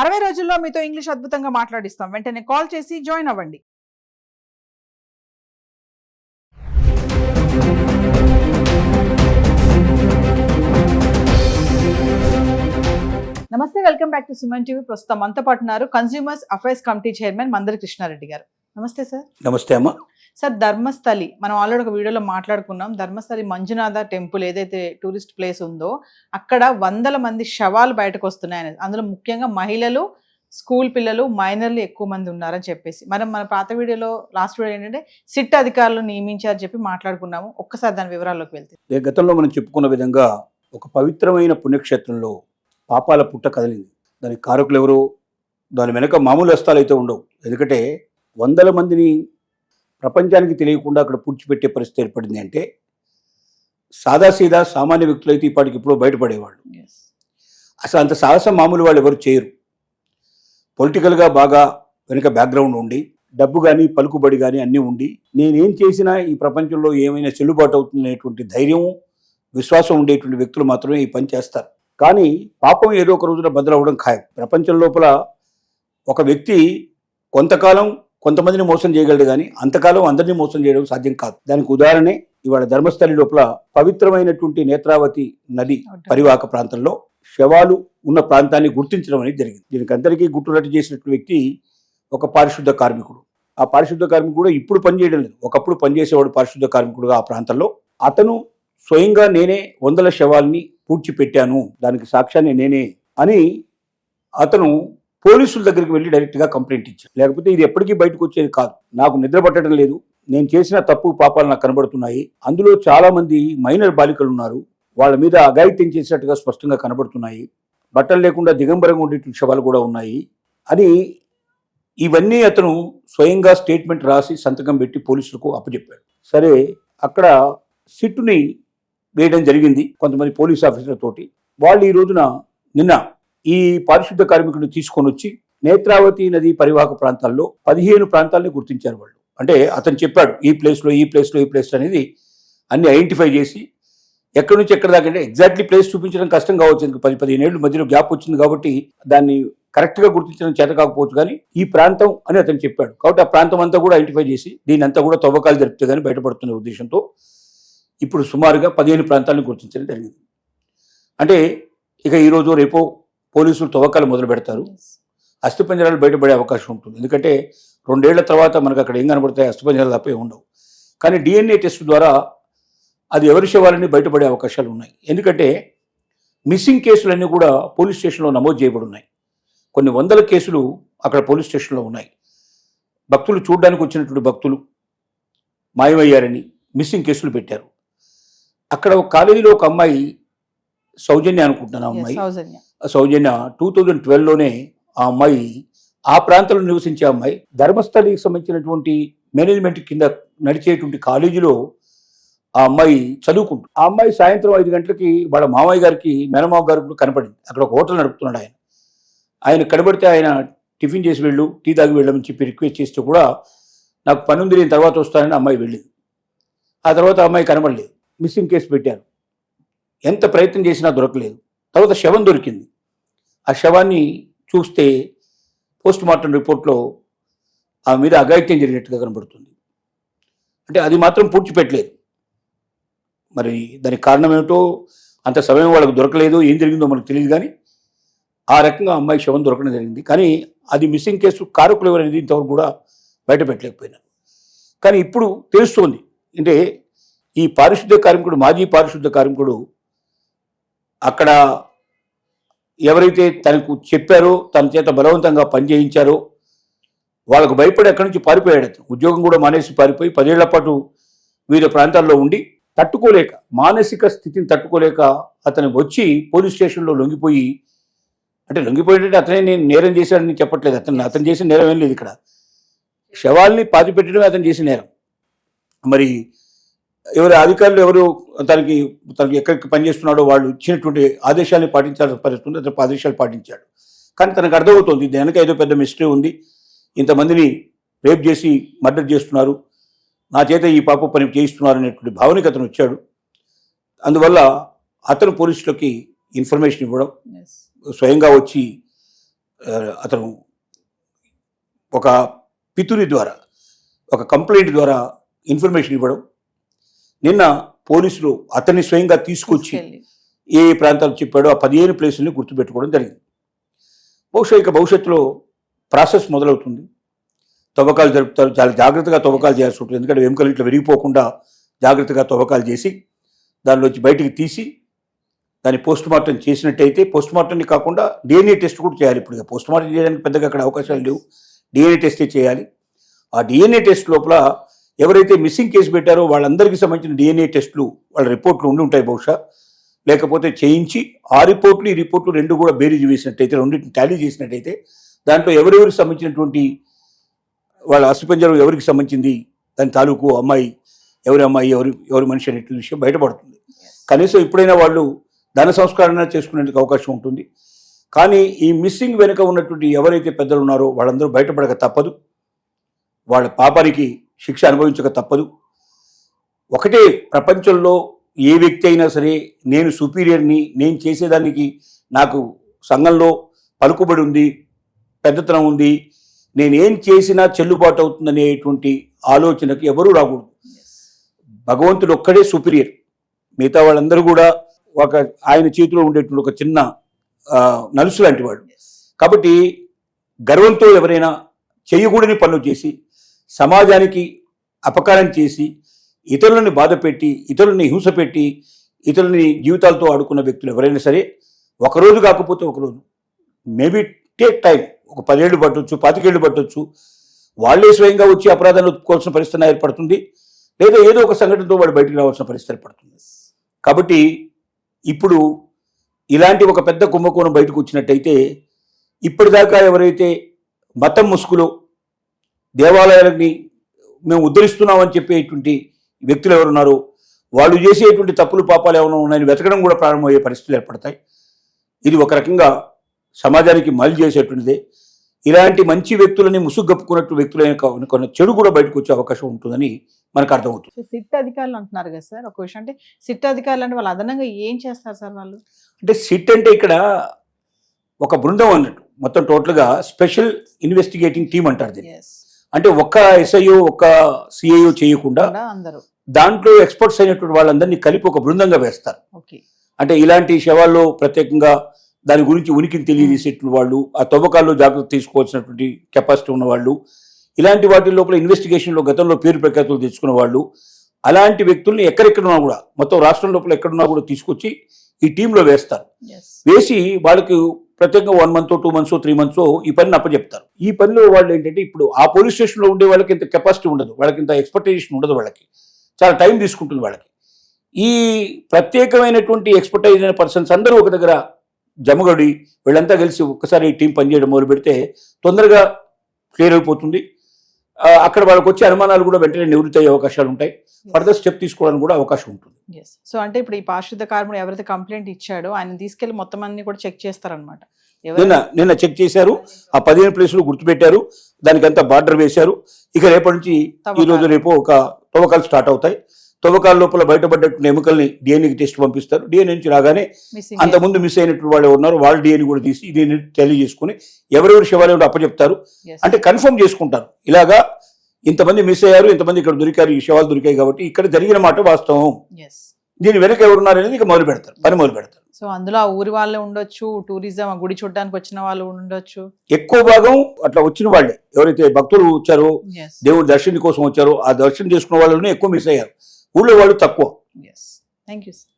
60 రోజుల్లో మీతో ఇంగ్లీష్ అద్భుతంగా మాట్లాడిస్తాం. వెంటనే కాల్ చేసి జాయిన్ అవ్వండి. నమస్తే, welcome back to Suman TV. ప్రస్తుతం మనతో పాటు ఉన్నారు consumers affairs committee chairman Mandari Krishnareddy గారు. నమస్తే సార్. నమస్తే అమ్మా. సార్, ధర్మస్థలి మనం ఆల్రెడీ ఒక వీడియోలో మాట్లాడుకున్నాం. ధర్మస్థలి మంజునాథ టెంపుల్ ఏదైతే టూరిస్ట్ ప్లేస్ ఉందో అక్కడ వందల మంది శవాలు బయటకు వస్తున్నాయని, అందులో ముఖ్యంగా మహిళలు, స్కూల్ పిల్లలు, మైనర్లు ఎక్కువ మంది ఉన్నారని చెప్పేసి మన పాత వీడియోలో లాస్ట్ వీడియో ఏంటంటే సిట్ అధికారులు నియమించారని చెప్పి మాట్లాడుకున్నాము. ఒక్కసారి దాని వివరాల్లోకి వెళ్తే, గతంలో మనం చెప్పుకున్న విధంగా ఒక పవిత్రమైన పుణ్యక్షేత్రంలో పాపాల పుట్ట కదిలింది. దానికి కారకులు ఎవరు? దాని వెనక మామూలు హస్తాలు అయితే ఉండవు. ఎందుకంటే వందల మందిని ప్రపంచానికి తెలియకుండా అక్కడ పూడ్చిపెట్టే పరిస్థితి ఏర్పడింది. అంటే సాదాసీదా సామాన్య వ్యక్తులు అయితే ఇప్పటికి ఇప్పుడు బయటపడేవాళ్ళు. అసలు అంత సాహసం మామూలు వాళ్ళు ఎవరు చేయరు. పొలిటికల్గా బాగా వెనుక బ్యాక్గ్రౌండ్ ఉండి, డబ్బు కానీ పలుకుబడి కానీ అన్నీ ఉండి, నేనేం చేసినా ఈ ప్రపంచంలో ఏమైనా చెల్లుబాటు అవుతుందనేటువంటి ధైర్యం, విశ్వాసం ఉండేటువంటి వ్యక్తులు మాత్రమే ఈ పని చేస్తారు. కానీ పాపం ఏదో ఒక రోజున బదులవ్వడం ఖాయం. ప్రపంచం లోపల ఒక వ్యక్తి కొంతకాలం కొంతమందిని మోసం చేయగలడు, కానీ అంతకాలం అందరినీ మోసం చేయడం సాధ్యం కాదు. దానికి ఉదాహరణే ఇవాళ ధర్మస్థలి లోపల పవిత్రమైనటువంటి నేత్రావతి నది పరివాహక ప్రాంతంలో శవాలు ఉన్న ప్రాంతాన్ని గుర్తించడం అనేది జరిగింది. దీనికి అందరికీ గుట్టురట్టు చేసినటువంటి వ్యక్తి ఒక పారిశుద్ధ కార్మికుడు. ఆ పారిశుద్ధ కార్మికుడు కూడా ఇప్పుడు పనిచేయడం లేదు. ఒకప్పుడు పనిచేసేవాడు పారిశుద్ధ కార్మికుడుగా ఆ ప్రాంతంలో. అతను స్వయంగా నేనే వందల శవాల్ని పూడ్చిపెట్టాను, దానికి సాక్ష్యాన్ని నేనే అని అతను పోలీసుల దగ్గరికి వెళ్ళి డైరెక్ట్గా కంప్లైంట్ ఇచ్చాడు. లేకపోతే ఇది ఎప్పటికీ బయటకు వచ్చేది కాదు. నాకు నిద్ర పట్టడం లేదు, నేను చేసిన తప్పు పాపాలు నాకు కనబడుతున్నాయి, అందులో చాలా మంది మైనర్ బాలికలు ఉన్నారు, వాళ్ళ మీద అఘాయిత్యం చేసినట్టుగా స్పష్టంగా కనబడుతున్నాయి, బట్టలు లేకుండా దిగంబరంగా ఉండేటువంటి శవాలు కూడా ఉన్నాయి అని ఇవన్నీ అతను స్వయంగా స్టేట్మెంట్ రాసి సంతకం పెట్టి పోలీసులకు అప్పచెప్పాడు. సరే, అక్కడ సిట్టుని వేయడం జరిగింది కొంతమంది పోలీస్ ఆఫీసర్ల తోటి. వాళ్ళు ఈ రోజున నిన్న ఈ పారిశుద్ధ కార్మికుడిని తీసుకొని వచ్చి నేత్రావతి నది పరివాహక ప్రాంతాల్లో 15 ప్రాంతాలని గుర్తించారు వాళ్ళు. అంటే అతను చెప్పాడు ఈ ప్లేస్లో ఈ ప్లేస్లో ఈ ప్లేస్ అనేది అన్ని ఐడెంటిఫై చేసి ఎక్కడి నుంచి ఎక్కడ దాకా, అంటే ఎగ్జాక్ట్లీ ప్లేస్ చూపించడం కష్టం కావచ్చు. 10-15 ఏళ్ళు మధ్యలో గ్యాప్ వచ్చింది కాబట్టి దాన్ని కరెక్ట్గా గుర్తించడం చేత కాకపోవచ్చు, కానీ ఈ ప్రాంతం అని అతను చెప్పాడు. కాబట్టి ఆ ప్రాంతం అంతా కూడా ఐడెంటిఫై చేసి దీని అంతా కూడా తవ్వకాలు జరిపితే కానీ బయటపడుతున్న ఉద్దేశంతో ఇప్పుడు సుమారుగా 15 ప్రాంతాలను గుర్తించడం జరిగింది. అంటే ఇక ఈరోజు రేపో పోలీసులు తవ్వకాలు మొదలు పెడతారు. అస్థిపంజరాలు బయటపడే అవకాశం ఉంటుంది. ఎందుకంటే 2 ఏళ్ల తర్వాత మనకు అక్కడ ఏం కనబడతాయి? అస్థిపంజరాలు తప్పే ఉండవు. కానీ DNA టెస్ట్ ద్వారా అది ఎవరి శవాలని బయటపడే అవకాశాలు ఉన్నాయి. ఎందుకంటే మిస్సింగ్ కేసులన్నీ కూడా పోలీస్ స్టేషన్లో నమోదు చేయబడి ఉన్నాయి. కొన్ని వందల కేసులు అక్కడ పోలీస్ స్టేషన్లో ఉన్నాయి. భక్తులు చూడడానికి వచ్చినటువంటి భక్తులు మాయమయ్యారని మిస్సింగ్ కేసులు పెట్టారు. అక్కడ ఒక కాలేజీలో ఒక అమ్మాయి, సౌజన్య అనుకుంటున్నాను, ఆ అమ్మాయి సౌజన్య 2012లోనే ఆ అమ్మాయి, ఆ ప్రాంతంలో నివసించే అమ్మాయి, ధర్మస్థలికి సంబంధించినటువంటి మేనేజ్మెంట్ కింద నడిచేటువంటి కాలేజీలో ఆ అమ్మాయి చదువుకుంటుంది. ఆ అమ్మాయి సాయంత్రం 5 గంటలకి వాళ్ళ మామయ్య గారికి, మేనమావ గారికి కనపడింది. అక్కడ ఒక హోటల్ నడుపుతున్నాడు ఆయన. ఆయన కనబడితే ఆయన టిఫిన్ చేసి వెళ్ళు, టీ తాగి వెళ్ళమని చెప్పి రిక్వెస్ట్ చేస్తే కూడా నాకు పని ఉంది, నేను తర్వాత వస్తానని అమ్మాయి వెళ్ళింది. ఆ తర్వాత అమ్మాయి కనబడలేదు. మిస్సింగ్ కేసు పెట్టారు. ఎంత ప్రయత్నం చేసినా దొరకలేదు. తర్వాత శవం దొరికింది. ఆ శవాన్ని చూస్తే పోస్ట్ మార్టం రిపోర్ట్లో ఆ మీద అఘాయిత్యం జరిగినట్టుగా కనబడుతుంది. అంటే అది మాత్రం పూడ్చిపెట్టలేదు. మరి దానికి కారణం ఏమిటో, అంత సమయం వాళ్ళకు దొరకలేదు, ఏం జరిగిందో మనకు తెలియదు, కానీ ఆ రకంగా అమ్మాయి శవం దొరకడం జరిగింది. కానీ అది మిస్సింగ్ కేసు కారకులు ఎవరనేది ఇంతవరకు కూడా బయట పెట్టలేకపోయినారు. కానీ ఇప్పుడు తెలుస్తోంది. అంటే ఈ పారిశుద్ధ కార్మికుడు, మాజీ పారిశుద్ధ కార్మికుడు, అక్కడ ఎవరైతే తనకు చెప్పారో, తన చేత బలవంతంగా పనిచేయించారో వాళ్ళకు భయపడి అక్కడి నుంచి పారిపోయాడు. ఉద్యోగం కూడా మానేసి పారిపోయి 10 ఏళ్ల పాటు వివిధ ప్రాంతాల్లో ఉండి తట్టుకోలేక, మానసిక స్థితిని తట్టుకోలేక అతను వచ్చి పోలీస్ స్టేషన్లో లొంగిపోయి, అంటే లొంగిపోయేటంటే అతనే నేను నేరం చేశాడని చెప్పట్లేదు. అతను చేసిన నేరం ఏం లేదు. ఇక్కడ శవాల్ని పాతిపెట్టడమే అతను చేసిన నేరం. మరి ఎవరు అధికారులు ఎవరు తనకి ఎక్కడికి పనిచేస్తున్నాడో వాళ్ళు ఇచ్చినటువంటి ఆదేశాన్ని పాటించాల్సిన పరిస్థితి ఉంది. అతను ఆదేశాలు పాటించాడు. కానీ తనకు అర్థమవుతుంది దీని వెనక ఏదో పెద్ద మిస్టరీ ఉంది, ఇంతమందిని రేప్ చేసి మర్డర్ చేస్తున్నారు, నా చేత ఈ పాప పని చేయిస్తున్నారు అనేటువంటి భావనకి అతను వచ్చాడు. అందువల్ల అతను పోలీసులకి ఇన్ఫర్మేషన్ ఇవ్వడం, స్వయంగా వచ్చి అతను ఒక పితుని ద్వారా ఒక కంప్లైంట్ ద్వారా ఇన్ఫర్మేషన్ ఇవ్వడం, నిన్న పోలీసులు అతన్ని స్వయంగా తీసుకొచ్చి ఏ ప్రాంతాలు చెప్పాడో ఆ 15 ప్లేసుల్ని గుర్తుపెట్టుకోవడం జరిగింది. బహుశా ఇక భవిష్యత్తులో ప్రాసెస్ మొదలవుతుంది. తవ్వకాలు జరుపుతారు, చాలా జాగ్రత్తగా తవ్వకాలు చేయాల్సి ఉంటుంది. ఎందుకంటే వెంకలు ఇట్లా విరిగిపోకుండా జాగ్రత్తగా తవ్వకాలు చేసి దానిలోంచి బయటికి తీసి దాన్ని పోస్ట్ మార్టం చేసినట్టయితే, పోస్ట్ మార్టంని కాకుండా డిఎన్ఏ టెస్ట్ కూడా చేయాలి. ఇప్పుడు పోస్ట్ మార్టం చేయడానికి పెద్దగా అక్కడ అవకాశాలు లేవు, డిఎన్ఏ టెస్టే చేయాలి. ఆ డిఎన్ఏ టెస్ట్ లోపల ఎవరైతే మిస్సింగ్ కేసు పెట్టారో వాళ్ళందరికీ సంబంధించిన డిఎన్ఏ టెస్టులు వాళ్ళ రిపోర్ట్లు ఉండి ఉంటాయి బహుశా. లేకపోతే చేయించి ఆ రిపోర్ట్లు ఈ రిపోర్ట్లు రెండు కూడా బేరీజు వేసినట్టయితే, రెండింటిని టాలీ చేసినట్టయితే దాంట్లో ఎవరెవరికి సంబంధించినటువంటి వాళ్ళ అస్థిపంజరం ఎవరికి సంబంధించింది, దాని తాలూకు అమ్మాయి ఎవరి మనిషి అనేటువంటి విషయం బయటపడుతుంది. కనీసం ఇప్పుడైనా వాళ్ళు ధన సంస్కరణ చేసుకునేందుకు అవకాశం ఉంటుంది. కానీ ఈ మిస్సింగ్ వెనుక ఉన్నటువంటి ఎవరైతే పెద్దలు ఉన్నారో వాళ్ళందరూ బయటపడక తప్పదు, వాళ్ళ పాపానికి శిక్ష అనుభవించక తప్పదు. ఒకటే, ప్రపంచంలో ఏ వ్యక్తి అయినా సరే నేను సుపీరియర్ని, నేను చేసేదానికి నాకు సంఘంలో పలుకుబడి ఉంది, పెద్దతనం ఉంది, నేనేం చేసినా చెల్లుబాటు అవుతుందనేటువంటి ఆలోచనకు ఎవరూ రాకూడదు. భగవంతుడు ఒక్కడే సుపీరియర్, మిగతా వాళ్ళందరూ కూడా ఆయన చేతిలో ఉండేటువంటి ఒక చిన్న నలుసు లాంటి వాడు. కాబట్టి గర్వంతో ఎవరైనా చేయకూడని పనులు చేసి సమాజానికి అపకారం చేసి ఇతరులని బాధ పెట్టి ఇతరులని హింస పెట్టి ఇతరులని జీవితాలతో ఆడుకున్న వ్యక్తులు ఎవరైనా సరే ఒకరోజు కాకపోతే ఒకరోజు, మేబీ టేక్ టైం, ఒక 10 ఏళ్ళు పట్టవచ్చు, 25 ఏళ్ళు పట్టవచ్చు, వాళ్ళే స్వయంగా వచ్చి అపరాధాలు ఒప్పుకోవాల్సిన పరిస్థితి ఏర్పడుతుంది, లేదా ఏదో ఒక సంఘటనతో వాడు బయటకు రావాల్సిన పరిస్థితి ఏర్పడుతుంది. కాబట్టి ఇప్పుడు ఇలాంటి ఒక పెద్ద కుంభకోణం బయటకు వచ్చినట్టయితే ఇప్పటిదాకా ఎవరైతే మతం ముసుగులో దేవాలయాలని మేము ఉద్ధరిస్తున్నామని చెప్పేటువంటి వ్యక్తులు ఎవరున్నారో వాళ్ళు చేసేటువంటి తప్పులు పాపాలు ఏమైనా ఉన్నాయని వెతకడం కూడా ప్రారంభమయ్యే పరిస్థితులు ఏర్పడతాయి. ఇది ఒక రకంగా సమాజానికి మళ్ళీ చేసేటువంటిదే. ఇలాంటి మంచి వ్యక్తులని ముసుగప్పుకున్నట్టు వ్యక్తులైన కొన్ని చెడు కూడా బయటకు వచ్చే అవకాశం ఉంటుందని మనకు అర్థమవుతుంది. సిట్ అధికారులు అంటున్నారు కదా సార్, ఒక విషయం అంటే సిట్ అధికారులు అంటే వాళ్ళు అదనంగా ఏం చేస్తారు సార్ వాళ్ళు? అంటే సిట్ అంటే ఇక్కడ ఒక బృందం అన్నట్టు, మొత్తం టోటల్గా స్పెషల్ ఇన్వెస్టిగేటింగ్ టీమ్ అంటారు దీన్ని. అంటే ఒక్క ఎస్ఐఓ ఒక్క సిఐఓ చేయకుండా దాంట్లో ఎక్స్పర్ట్స్ అయినటువంటి వాళ్ళందరినీ కలిపి ఒక బృందంగా వేస్తారు. అంటే ఇలాంటి శవాల్లో ప్రత్యేకంగా దాని గురించి ఉనికిని తెలియజేసేటువంటి వాళ్ళు, ఆ తవ్వకాల్లో జాగ్రత్త తీసుకోవాల్సినటువంటి కెపాసిటీ ఉన్న వాళ్ళు, ఇలాంటి వాటి లోపల ఇన్వెస్టిగేషన్లో గతంలో పేరు ప్రఖ్యాతులు తెచ్చుకున్న వాళ్ళు, అలాంటి వ్యక్తుల్ని ఎక్కడెక్కడున్నా కూడా మొత్తం రాష్ట్రం లోపల ఎక్కడున్నా కూడా తీసుకొచ్చి ఈ టీంలో వేస్తారు. వేసి వాళ్ళకి ప్రత్యేకంగా 1 month 2 months 3 months ఈ పనిని అప్పచెప్తారు. ఈ పనిలో వాళ్ళు ఏంటంటే ఇప్పుడు ఆ పోలీస్ స్టేషన్లో ఉండే వాళ్ళకి ఇంత కెపాసిటీ ఉండదు, వాళ్ళకి ఇంత ఎక్స్పెక్టేషన్ ఉండదు, వాళ్ళకి చాలా టైం తీసుకుంటుంది. వాళ్ళకి ఈ ప్రత్యేకమైనటువంటి ఎక్స్పర్టైజ్ అయిన పర్సన్స్ అందరూ ఒక దగ్గర జమగడి వీళ్ళంతా కలిసి ఒక్కసారి ఈ టీం పనిచేయడం మొదలు పెడితే తొందరగా క్లియర్ అయిపోతుంది. అక్కడ వాళ్ళకి వచ్చే అనుమానాలు కూడా వెంటనే నివృత్తి అయ్యే అవకాశాలు ఉంటాయి, ఫర్దర్ స్టెప్ తీసుకోవడానికి కూడా అవకాశం ఉంటుంది. సో అంటే ఇప్పుడు ఈ పారిశుద్ధ కార్మికుడు ఎవరైతే కంప్లైంట్ ఇచ్చాడో ఆయన తీసుకెళ్లి మొత్తం అన్ని కూడా చెక్ చేస్తారనమాట. నిన్న చెక్ చేశారు, ఆ 15 ప్లేసులు గుర్తుపెట్టారు, దానికి అంతా బార్డర్ వేశారు. ఇక రేపటి నుంచి ఈ రోజు రేపు ఒక తవ్వకాలు స్టార్ట్ అవుతాయి. తవ్వకాల లోపల బయటపడ్డటువంటి ఎముకల్ని డిఎన్ఏకి టెస్ట్ పంపిస్తారు. డిఎన్ఏ నుంచి రాగానే అంతకుముందు మిస్ అయినటువంటి వాళ్ళు ఉన్నారు, వాళ్ళ డిఎన్ఏ కూడా తీసి డిఎన్ఏ తెలియజేసుకుని ఎవరెవరు శివాలయంలో అప్పచెప్తారు అంటే కన్ఫర్మ్ చేసుకుంటారు. ఇలాగా ఇంతమంది మిస్ అయ్యారు, ఇంతమంది ఇక్కడ దొరికారు, ఈ శవాలు దొరికాయి కాబట్టి ఇక్కడ జరిగిన మాట వాస్తవం, దీని వెనక ఎవరున్నారు అనేది ఇక మొదలు పెడతారు, పని మొదలు పెడతారు. సో అందులో ఆ ఊరి వాళ్ళే ఉండొచ్చు, టూరిజం గుడి చూడడానికి వచ్చిన వాళ్ళు ఉండొచ్చు. ఎక్కువ భాగం అట్లా వచ్చిన వాళ్ళే, ఎవరైతే భక్తులు వచ్చారో దేవుడి దర్శనం కోసం వచ్చారో ఆ దర్శనం చేసుకున్న వాళ్ళని ఎక్కువ మిస్ అయ్యారు, ఊళ్ళో వాళ్ళు తక్కువ. Thank you sir.